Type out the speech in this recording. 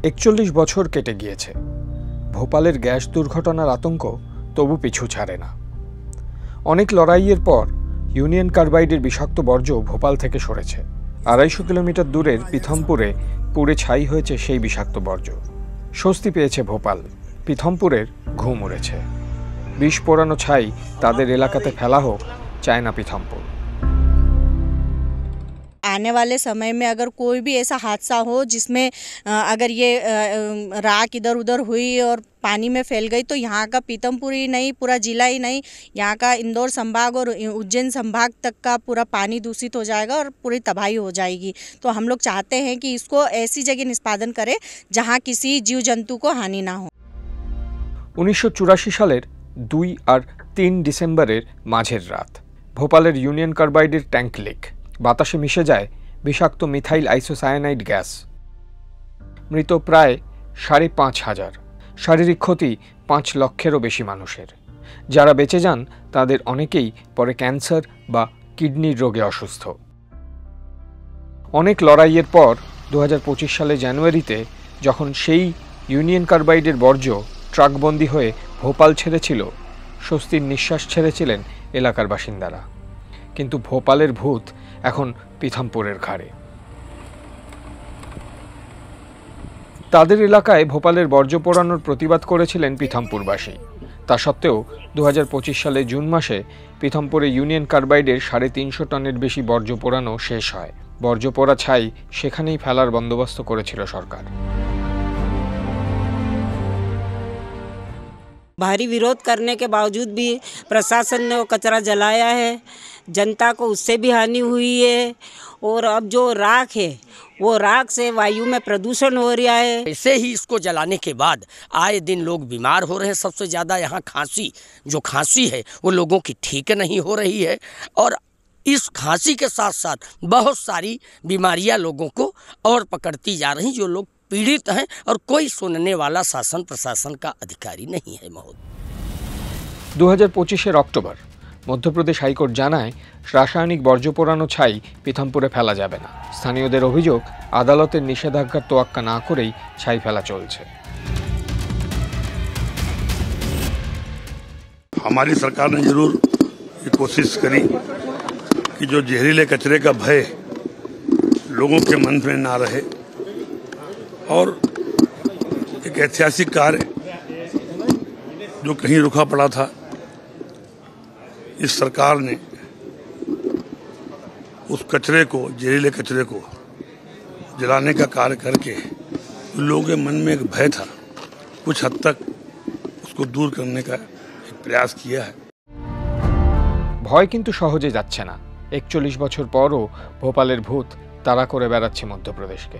41 বছর কেটে গিয়েছে। ভোপালের গ্যাস দুর্ঘটনার আতঙ্ক তবু পিছু ছাড়ে না। অনেক লড়াইয়ের পর ইউনিয়ন কার্বাইডের বিষাক্ত বর্জ্য ভোপাল থেকে সরেছে। 250 কিলোমিটার দূরের পিথমপুরে পুড়ে ছাই হয়েছে সেই বিষাক্ত বর্জ্য। স্বস্তি পেয়েছে ভোপাল, পিথমপুরের ঘুম উড়েছে। বিষ পোড়ানো ছাই তাদের এলাকাতে ফেলা হোক চায় না পিথমপুর। आने वाले समय में अगर कोई भी ऐसा हादसा हो जिसमें अगर ये राख इधर उधर हुई और पानी में फैल गई तो यहाँ का पीतमपुर ही नहीं, पूरा जिला ही नहीं, यहाँ का इंदौर संभाग और उज्जैन संभाग तक का पूरा पानी दूषित हो जाएगा और पूरी तबाही हो जाएगी। तो हम लोग चाहते हैं कि इसको ऐसी जगह निष्पादन करें जहाँ किसी जीव जंतु को हानि ना हो। 1984 সালের 2 আর 3 ডিসেম্বরের মাঝের রাত ভোপালের ইউনিয়ন কার্বাইডের ট্যাঙ্ক লিক। বাতাসে মিশে যায় বিষাক্ত মিথাইল আইসোসায়ানাইড গ্যাস। মৃত প্রায় 5,500। শারীরিক ক্ষতি 5 লক্ষেরও বেশি মানুষের। যারা বেঁচে যান তাদের অনেকেই পরে ক্যান্সার বা কিডনির রোগে অসুস্থ। অনেক লড়াইয়ের পর 2025 সালে জানুয়ারিতে যখন সেই ইউনিয়ন কার্বাইডের বর্জ্য ট্রাকবন্দি হয়ে ভোপাল ছেড়েছিল, স্বস্তির নিঃশ্বাস ছেড়েছিলেন এলাকার বাসিন্দারা। কিন্তু ভোপালের ভূত এখন পিথমপুরের ঘাড়ে। তাদের এলাকায় ভোপালের বর্জ্য পোড়ানোর প্রতিবাদ করেছিলেন পিথমপুরবাসী। তা সত্ত্বেও 2025 সালে জুন মাসে পিথমপুরে ইউনিয়ন কার্বাইডের 350 টনের বেশি বর্জ্য পোড়ানো শেষ হয়। বর্জ্য পোড়া ছাই সেখানেই ফেলার বন্দোবস্ত করেছিল সরকার। भारी विरोध करने के बावजूद भी प्रशासन ने वो कचरा जलाया है। जनता को उससे भी हानि हुई है और अब जो राख है वो राख से वायु में प्रदूषण हो रहा है। ऐसे ही इसको जलाने के बाद आए दिन लोग बीमार हो रहे हैं। सबसे ज़्यादा यहाँ खांसी है वो लोगों की ठीक नहीं हो रही है और इस खांसी के साथ साथ बहुत सारी बीमारियाँ लोगों को और पकड़ती जा रही, जो लोग पीड़ित हैं और कोई सुनने वाला शासन प्रशासन का अधिकारी नहीं है। महोदय 2025 অক্টোবর মধ্যপ্রদেশ হাইকোর্ট জানায় রাসায়নিক বর্জ্য পোড়ানো ছাই পিথমপুরে ফেলা যাবে না। স্থানীয়দের অভিযোগ আদালতের নিষেধাজ্ঞার তোয়াক্কা না করেই ছাই ফেলা চলছে। हमारी सरकार ने जरूर ये कोशिश करी कि जो जहरीले कचरे का भय लोगों के मन में ना रहे और एक ऐतिहासिक कार्य जो कहीं रुका पड़ा था, इस सरकार ने उस कचरे को, जहरीले कचरे को जलाने का कार्य करके लोगों के मन में एक भय था, कुछ हद तक उसको दूर करने का एक प्रयास किया है। ভয় কিন্তু সহজে যাচ্ছে না। 41 বছর পরও ভোপালের ভূত তাড়া করে বেড়াচ্ছে মধ্যপ্রদেশকে।